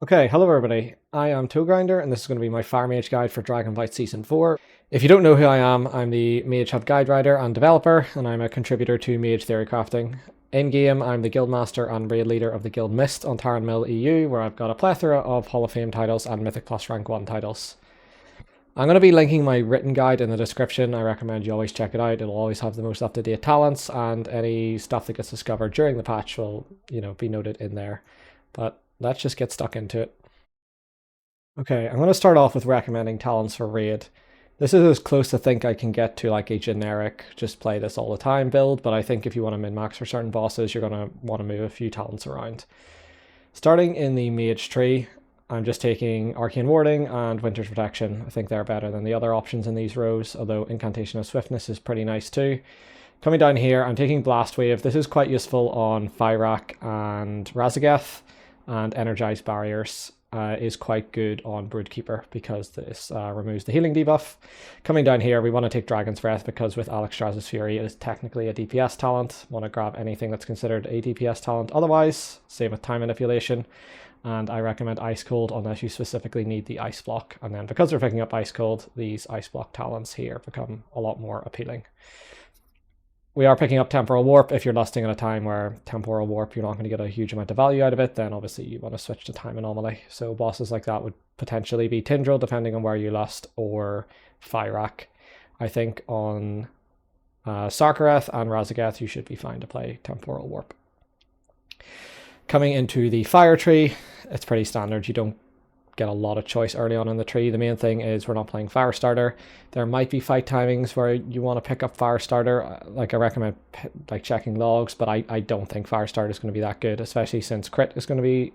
Okay, hello everybody. I am ToeGrinder, and this is going to be my Fire Mage guide for Dragonflight Season 4. If you don't know who I am, I'm the Mage Hub guide writer and developer, and I'm a contributor to Mage Theory Crafting. In-game, I'm the Guildmaster and Raid Leader of the Guild Mist on Taran Mill EU, where I've got a plethora of Hall of Fame titles and Mythic Plus Rank 1 titles. I'm going to be linking my written guide in the description. I recommend you always check it out. It'll always have the most up-to-date talents, and any stuff that gets discovered during the patch will, be noted in there. But let's just get stuck into it. Okay, I'm going to start off with recommending talents for Raid. This is as close I think I can get to like a generic just play this all the time build, but I think if you want to min-max for certain bosses, you're going to want to move a few talents around. Starting in the Mage tree, I'm just taking Arcane Warding and Winter's Protection. I think they're better than the other options in these rows, although Incantation of Swiftness is pretty nice too. Coming down here, I'm taking Blast Wave. This is quite useful on Fyrakk and Razageth, and Energized Barriers is quite good on Broodkeeper because this removes the healing debuff. Coming down here, we want to take Dragon's Breath because with Alexstrasza's Fury, it is technically a DPS talent. Want to grab anything that's considered a DPS talent otherwise. Same with Time Manipulation. And I recommend Ice Cold unless you specifically need the Ice Block. And then because we're picking up Ice Cold, these Ice Block talents here become a lot more appealing. We are picking up Temporal Warp. If you're lusting at a time where Temporal Warp, you're not going to get a huge amount of value out of it, then obviously you want to switch to Time Anomaly. So bosses like that would potentially be Tindral, depending on where you lust, or Fyrakk. I think on Sarkareth and Razageth, you should be fine to play Temporal Warp. Coming into the Fire tree, it's pretty standard. You don't get a lot of choice early on in the tree. The main thing is we're not playing Firestarter. There might be fight timings where you want to pick up Firestarter. Like I recommend like checking logs, but I don't think Firestarter is going to be that good, especially since crit is going to be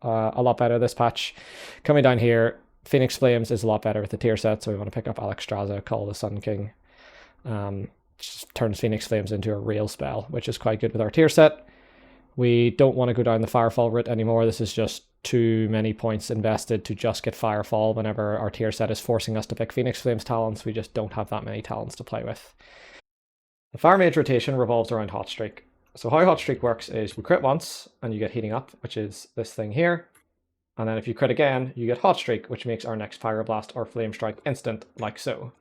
a lot better this patch. Coming down here, Phoenix Flames is a lot better with the tier set, so we want to pick up Alexstrasza, Call the Sun King. Just turns Phoenix Flames into a real spell, which is quite good with our tier set. We don't want to go down the Firefall route anymore. This is just too many points invested to just get Firefall whenever our tier set is forcing us to pick Phoenix Flames talents. We just don't have that many talents to play with. The Fire Mage rotation revolves around Hot Streak. So how Hot Streak works is you crit once and you get Heating Up, which is this thing here. And then if you crit again, you get Hot Streak, which makes our next Pyroblast or Flamestrike instant, like so.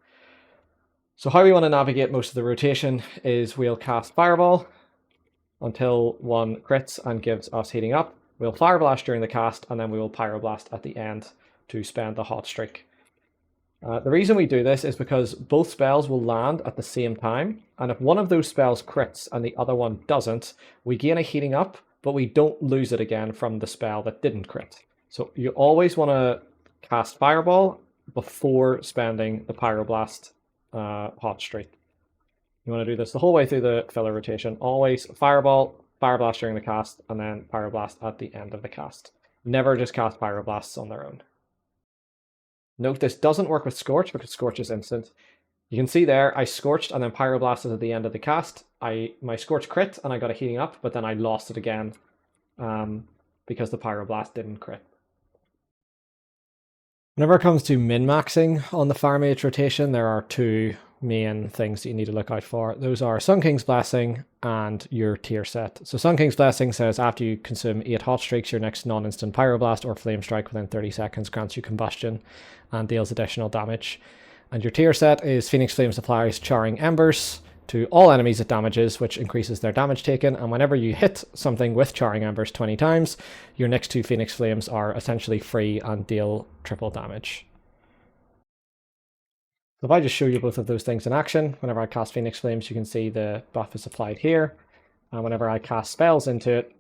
So how we want to navigate most of the rotation is we'll cast Fireball until one crits and gives us Heating Up. We'll Fire Blast during the cast, and then we will Pyroblast at the end to spend the Hot Streak. The reason we do this is because both spells will land at the same time, and if one of those spells crits and the other one doesn't, we gain a Heating Up, but we don't lose it again from the spell that didn't crit. So you always want to cast Fireball before spending the Pyroblast Hot Streak. You want to do this the whole way through the filler rotation. Always Fireball, Fireblast during the cast, and then Pyroblast at the end of the cast. Never just cast Pyroblasts on their own. Note this doesn't work with Scorch because Scorch is instant. You can see there, I Scorched and then Pyroblasted at the end of the cast. My Scorch crit and I got a Heating Up, but then I lost it again because the Pyroblast didn't crit. Whenever it comes to min-maxing on the Fire Mage rotation, there are two main things that you need to look out for. Those are Sun King's Blessing and your tier set. So Sun King's Blessing says after you consume 8 Hot Streaks, your next non-instant Pyroblast or Flamestrike within 30 seconds grants you Combustion and deals additional damage. And your tier set is Phoenix Flames applies Charring Embers to all enemies it damages, which increases their damage taken, and whenever you hit something with Charring Embers 20 times, your next 2 Phoenix Flames are essentially free and deal triple damage. So if I just show you both of those things in action, whenever I cast Phoenix Flames, you can see the buff is applied here, and whenever I cast spells into it,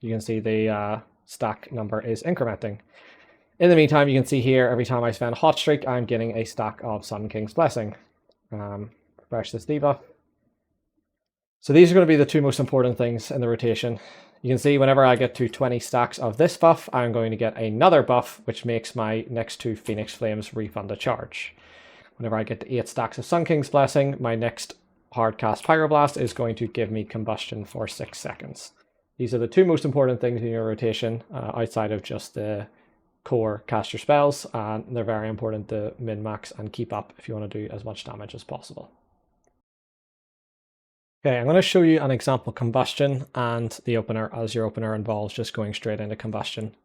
you can see the stack number is incrementing. In the meantime, you can see here, every time I spend Hot Streak, I'm getting a stack of Sun King's Blessing. Refresh this debuff. So these are going to be the two most important things in the rotation. You can see whenever I get to 20 stacks of this buff, I'm going to get another buff, which makes my next 2 Phoenix Flames refund a charge. Whenever I get to 8 stacks of Sun King's Blessing, my next hardcast Pyroblast is going to give me Combustion for 6 seconds. These are the two most important things in your rotation, outside of just the core caster spells, and they're very important to min-max and keep up if you want to do as much damage as possible. Okay, I'm going to show you an example combustion and the opener, as your opener involves just going straight into combustion.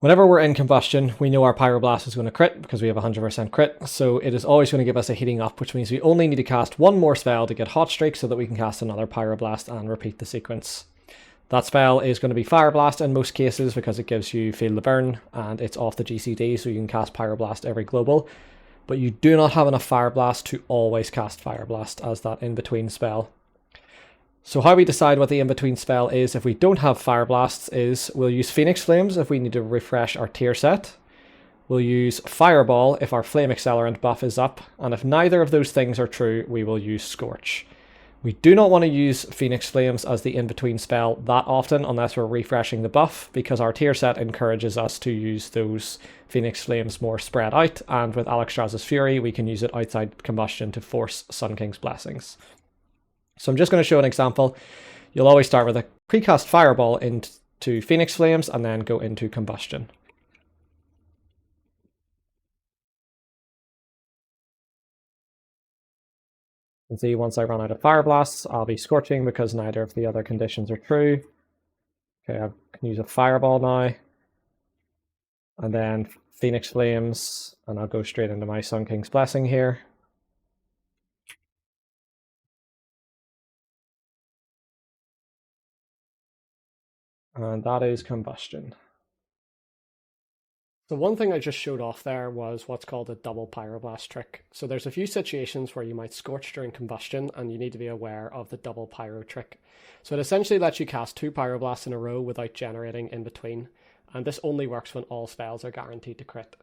Whenever we're in combustion, we know our pyroblast is going to crit because we have 100% crit, so it is always going to give us a heating up, which means we only need to cast one more spell to get hot streak so that we can cast another pyroblast and repeat the sequence. That spell is going to be Fireblast in most cases because it gives you Feel the Burn and it's off the GCD, so you can cast Pyroblast every global. But you do not have enough Fireblast to always cast Fireblast as that in-between spell. So how we decide what the in-between spell is if we don't have Fireblasts is we'll use Phoenix Flames if we need to refresh our tier set. We'll use Fireball if our Flame Accelerant buff is up, and if neither of those things are true, we will use Scorch. We do not want to use Phoenix Flames as the in-between spell that often unless we're refreshing the buff, because our tier set encourages us to use those Phoenix Flames more spread out, and with Alexstrasza's Fury we can use it outside combustion to force Sun King's Blessings. So I'm just going to show an example. You'll always start with a precast Fireball into Phoenix Flames and then go into combustion. And see, once I run out of Fire Blasts, I'll be Scorching because neither of the other conditions are true. Okay, I can use a Fireball now. And then Phoenix Flames, and I'll go straight into my Sun King's Blessing here. And that is combustion. So one thing I just showed off there was what's called a double pyroblast trick. So there's a few situations where you might scorch during combustion and you need to be aware of the double pyro trick. So it essentially lets you cast 2 pyroblasts in a row without generating in between. And this only works when all spells are guaranteed to crit.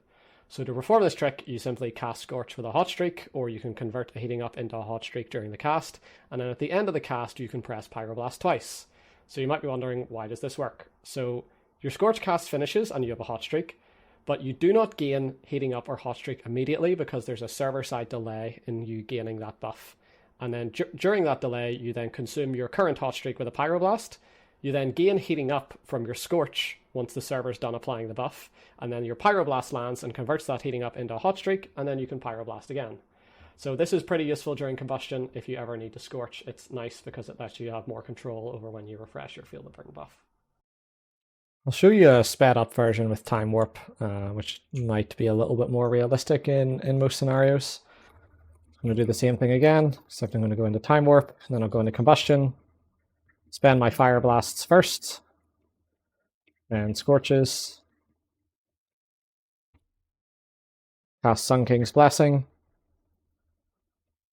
So to perform this trick, you simply cast Scorch with a hot streak, or you can convert a heating up into a hot streak during the cast. And then at the end of the cast, you can press Pyroblast twice. So you might be wondering, why does this work? So your Scorch cast finishes and you have a hot streak, but you do not gain heating up or hot streak immediately because there's a server side delay in you gaining that buff. And then during that delay, you then consume your current hot streak with a Pyroblast. You then gain heating up from your Scorch once the server's done applying the buff, and then your Pyroblast lands and converts that heating up into a hot streak, and then you can Pyroblast again. So this is pretty useful during combustion if you ever need to Scorch. It's nice because it lets you have more control over when you refresh your Feel the Burn buff. I'll show you a sped up version with Time Warp, which might be a little bit more realistic in most scenarios. I'm going to do the same thing again, except I'm going to go into Time Warp, and then I'll go into Combustion, spend my Fire Blasts first, and Scorches, cast Sun King's Blessing,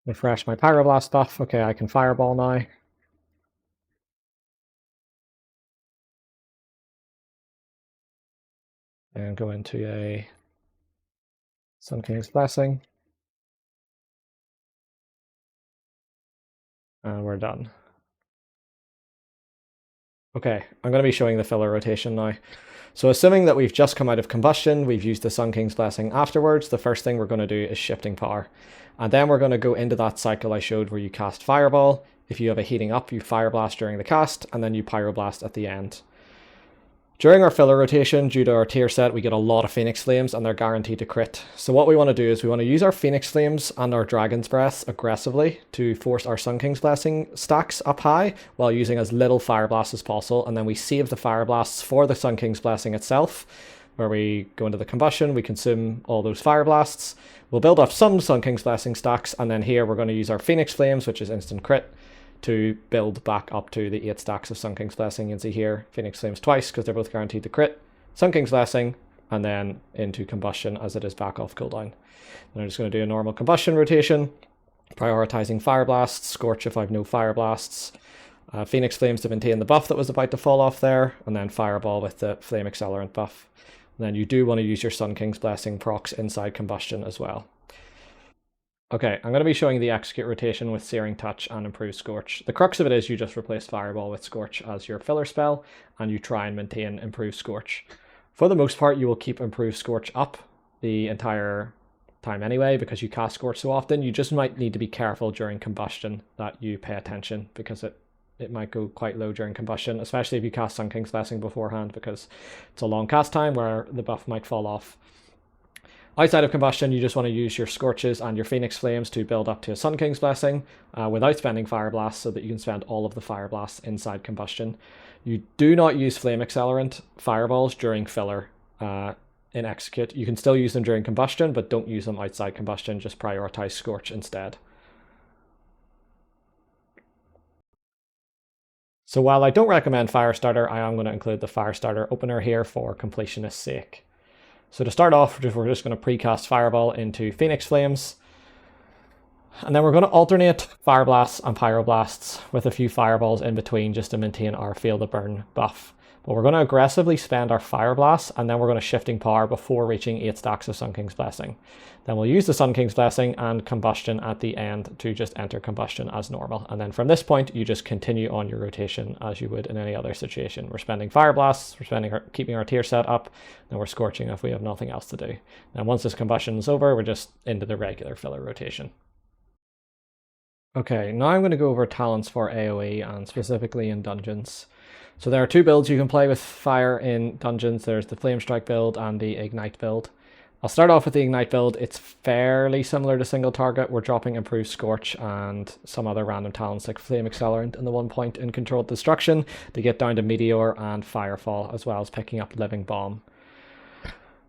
refresh my Pyroblast buff. Okay, I can Fireball now. And go into a Sun King's Blessing. And we're done. Okay, I'm going to be showing the filler rotation now. So assuming that we've just come out of combustion, we've used the Sun King's Blessing afterwards, the first thing we're going to do is Shifting Power. And then we're going to go into that cycle I showed where you cast Fireball. If you have a heating up, you Fireblast during the cast, and then you Pyroblast at the end. During our filler rotation, due to our tier set, we get a lot of Phoenix Flames and they're guaranteed to crit. So what we want to do is we want to use our Phoenix Flames and our Dragon's Breath aggressively to force our Sun King's Blessing stacks up high while using as little Fire Blasts as possible, and then we save the Fire Blasts for the Sun King's Blessing itself, where we go into the combustion, we consume all those Fire Blasts, we'll build up some Sun King's Blessing stacks, and then here we're going to use our Phoenix Flames, which is instant crit, to build back up to the 8 stacks of Sun King's Blessing. You can see here, Phoenix Flames twice because they're both guaranteed to crit, Sun King's Blessing, and then into combustion as it is back off cooldown. And I'm just going to do a normal combustion rotation, prioritizing Fire Blasts, Scorch if I have no Fire Blasts, Phoenix Flames to maintain the buff that was about to fall off there, and then Fireball with the Flame Accelerant buff. And then you do want to use your Sun King's Blessing procs inside combustion as well. Okay, I'm going to be showing the execute rotation with Searing Touch and Improved Scorch. The crux of it is you just replace Fireball with Scorch as your filler spell, and you try and maintain Improved Scorch. For the most part, you will keep Improved Scorch up the entire time anyway, because you cast Scorch so often. You just might need to be careful during combustion that you pay attention, because it might go quite low during combustion, especially if you cast Sun King's Blessing beforehand, because it's a long cast time where the buff might fall off. Outside of combustion, you just want to use your Scorches and your Phoenix Flames to build up to a Sun King's Blessing without spending Fire Blasts, so that you can spend all of the Fire Blasts inside combustion. You do not use Flame Accelerant Fireballs during filler. in execute. You can still use them during combustion, but don't use them outside combustion. Just prioritize Scorch instead. So while I don't recommend Firestarter, I am going to include the Firestarter opener here for completionist's sake. So to start off, we're just going to precast Fireball into Phoenix Flames. And then we're going to alternate Fire Blasts and Pyro Blasts with a few Fireballs in between just to maintain our Feel the Burn buff. But we're going to aggressively spend our Fire Blasts, and then we're going to Shifting Power before reaching 8 stacks of Sun King's Blessing. Then we'll use the Sun King's Blessing and Combustion at the end to just enter Combustion as normal. And then from this point, you just continue on your rotation as you would in any other situation. We're spending Fire Blasts, we're keeping our tier set up, then we're Scorching if we have nothing else to do. And once this Combustion is over, we're just into the regular filler rotation. Okay, now I'm going to go over talents for AoE and specifically in dungeons. So there are two builds you can play with fire in dungeons. There's the Flamestrike build and the Ignite build. I'll start off with the Ignite build. It's fairly similar to single target. We're dropping Improved Scorch and some other random talents like Flame Accelerant in the 1 point in Controlled Destruction to get down to Meteor and Firefall, as well as picking up Living Bomb.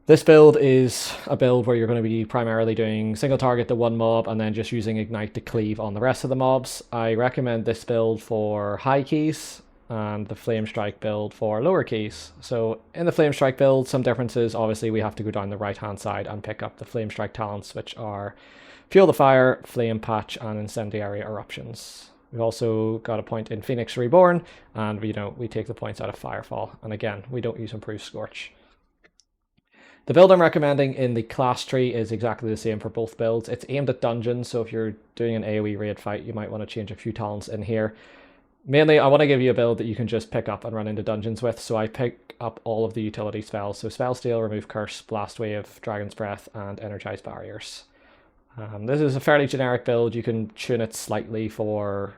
This build is a build where you're going to be primarily doing single target to one mob and then just using Ignite to cleave on the rest of the mobs. I recommend this build for high keys and the Flamestrike build for lower keys. So in the Flamestrike build, some differences. Obviously, we have to go down the right-hand side and pick up the Flamestrike talents, which are Fuel the Fire, Flame Patch, and Incendiary Eruptions. We've also got a point in Phoenix Reborn, and we take the points out of Firefall. And again, we don't use Improved Scorch. The build I'm recommending in the class tree is exactly the same for both builds. It's aimed at dungeons, so if you're doing an AoE raid fight, you might want to change a few talents in here. Mainly, I want to give you a build that you can just pick up and run into dungeons with, so I pick up all of the utility spells. So Spell Steal, Remove Curse, Blast Wave, Dragon's Breath, and Energize Barriers. This is a fairly generic build. You can tune it slightly for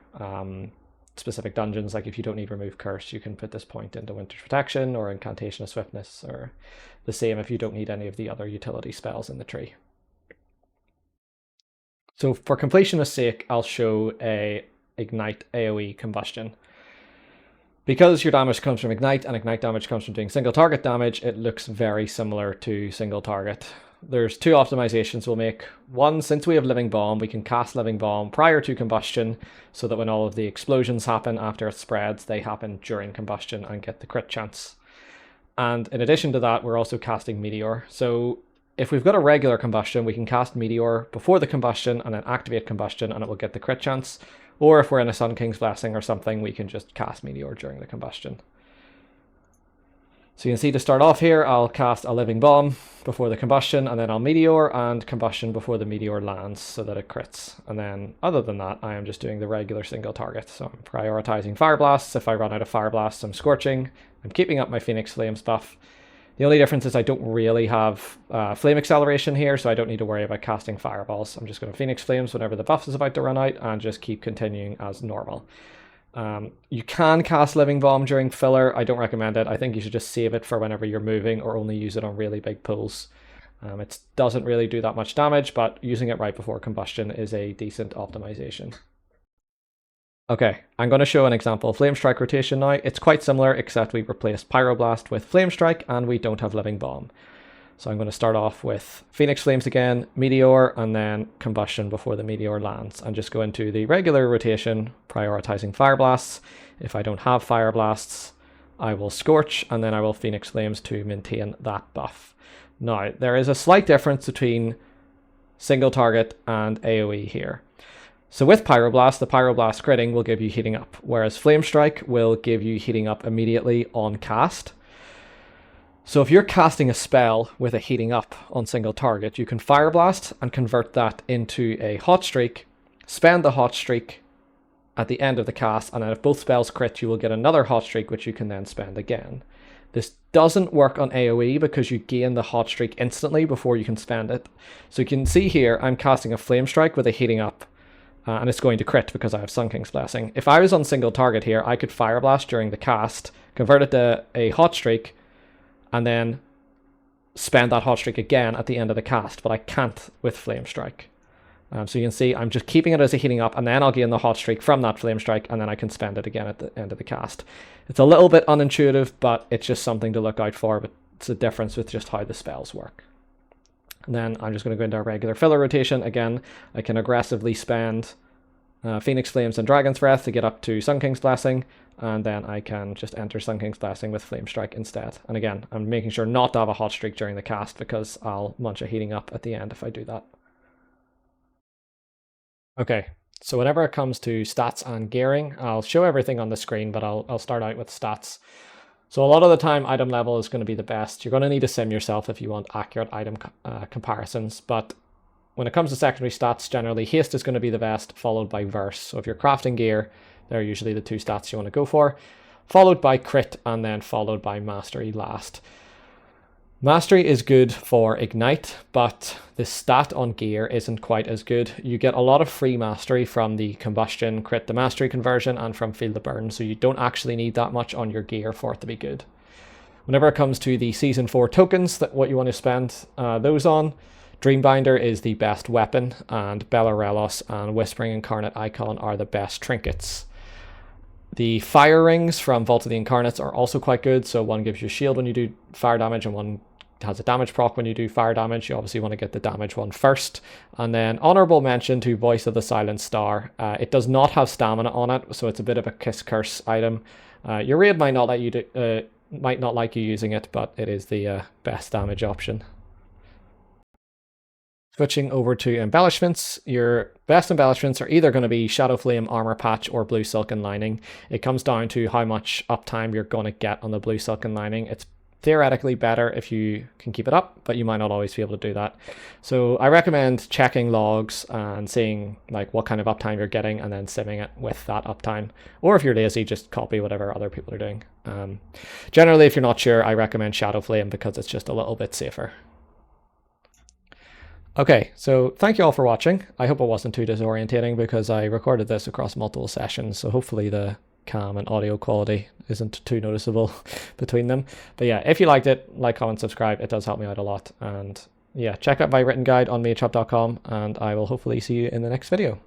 specific dungeons, like if you don't need Remove Curse, you can put this point into Winter's Protection or Incantation of Swiftness, or the same if you don't need any of the other utility spells in the tree. So for completionist's sake, I'll show a Ignite AoE Combustion. Because your damage comes from Ignite and Ignite damage comes from doing single target damage, it looks very similar to single target. There's two optimizations we'll make. One, since we have Living Bomb, we can cast Living Bomb prior to combustion so that when all of the explosions happen after it spreads, they happen during combustion and get the crit chance. And in addition to that, we're also casting Meteor. So if we've got a regular combustion, we can cast Meteor before the combustion and then activate combustion and it will get the crit chance. Or if we're in a Sun King's Blessing or something, we can just cast Meteor during the combustion. So you can see to start off here, I'll cast a Living Bomb before the combustion, and then I'll Meteor and combustion before the Meteor lands so that it crits. And then other than that, I am just doing the regular single target. So I'm prioritizing Fire Blasts. If I run out of Fire Blasts, I'm Scorching. I'm keeping up my Phoenix Flames buff. The only difference is I don't really have Flame Acceleration here, so I don't need to worry about casting Fireballs. I'm just going to Phoenix Flames whenever the buff is about to run out and just keep continuing as normal. You can cast Living Bomb during filler. I don't recommend it. I think you should just save it for whenever you're moving or only use it on really big pulls. It doesn't really do that much damage, but using it right before combustion is a decent optimization. Okay, I'm going to show an example of Flamestrike rotation now. It's quite similar, except we replaced Pyroblast with Flamestrike and we don't have Living Bomb. So I'm going to start off with Phoenix Flames again, Meteor, and then Combustion before the Meteor lands. And just go into the regular rotation, prioritizing Fire Blasts. If I don't have Fire Blasts, I will Scorch, and then I will Phoenix Flames to maintain that buff. Now, there is a slight difference between single target and AoE here. So with Pyroblast, the Pyroblast critting will give you heating up, whereas Flamestrike will give you heating up immediately on cast. So if you're casting a spell with a heating up on single target, you can Fire Blast and convert that into a hot streak, spend the hot streak at the end of the cast, and then if both spells crit, you will get another hot streak, which you can then spend again. This doesn't work on AoE because you gain the hot streak instantly before you can spend it. So you can see here, I'm casting a Flamestrike with a heating up, and it's going to crit because I have Sun King's Blessing. If I was on single target here, I could Fire Blast during the cast, convert it to a hot streak, and then spend that hot streak again at the end of the cast, but I can't with Flamestrike. So you can see I'm just keeping it as a heating up, and then I'll gain the hot streak from that Flamestrike, and then I can spend it again at the end of the cast. It's a little bit unintuitive, but it's just something to look out for. But It's the difference with just how the spells work. And then I'm just going to go into our regular filler rotation. Again, I can aggressively spend Phoenix Flames and Dragon's Breath to get up to Sun King's Blessing, and then I can just enter Sun King's Blessing with Flamestrike instead. And again, I'm making sure not to have a hot streak during the cast because I'll munch a heating up at the end if I do that. Okay, so whenever it comes to stats and gearing, I'll show everything on the screen, but I'll start out with stats. So a lot of the time, item level is going to be the best. You're going to need to sim yourself if you want accurate item comparisons, but when it comes to secondary stats, generally haste is going to be the best, followed by verse. So if you're crafting gear, they're usually the two stats you want to go for, followed by crit, and then followed by mastery last. Mastery is good for ignite, but the stat on gear isn't quite as good. You get a lot of free mastery from the combustion, crit, the mastery conversion, and from feel the burn, so you don't actually need that much on your gear for it to be good. Whenever it comes to the Season 4 tokens, that what you want to spend those on, Dreambinder is the best weapon, and Bellorelos and Whispering Incarnate Icon are the best trinkets. The fire rings from Vault of the Incarnates are also quite good, so one gives you shield when you do fire damage and one has a damage proc when you do fire damage. You obviously want to get the damage one first. And then honorable mention to Voice of the Silent Star. It does not have stamina on it, so it's a bit of a kiss curse item. Your raid might not like you using it, but it is the best damage option. Switching over to embellishments, your best embellishments are either going to be Shadow Flame, Armor Patch, or Blue Silken Lining. It comes down to how much uptime you're going to get on the Blue Silken Lining. It's theoretically better if you can keep it up, but you might not always be able to do that. So I recommend checking logs and seeing like what kind of uptime you're getting and then simming it with that uptime. Or if you're lazy, just copy whatever other people are doing. Generally, if you're not sure, I recommend Shadow Flame because it's just a little bit safer. Okay, so thank you all for watching. I hope it wasn't too disorientating because I recorded this across multiple sessions, so hopefully the cam and audio quality isn't too noticeable between them. But yeah, if you liked it, like, comment, subscribe. It does help me out a lot. And yeah, check out my written guide on magehub.com, and I will hopefully see you in the next video.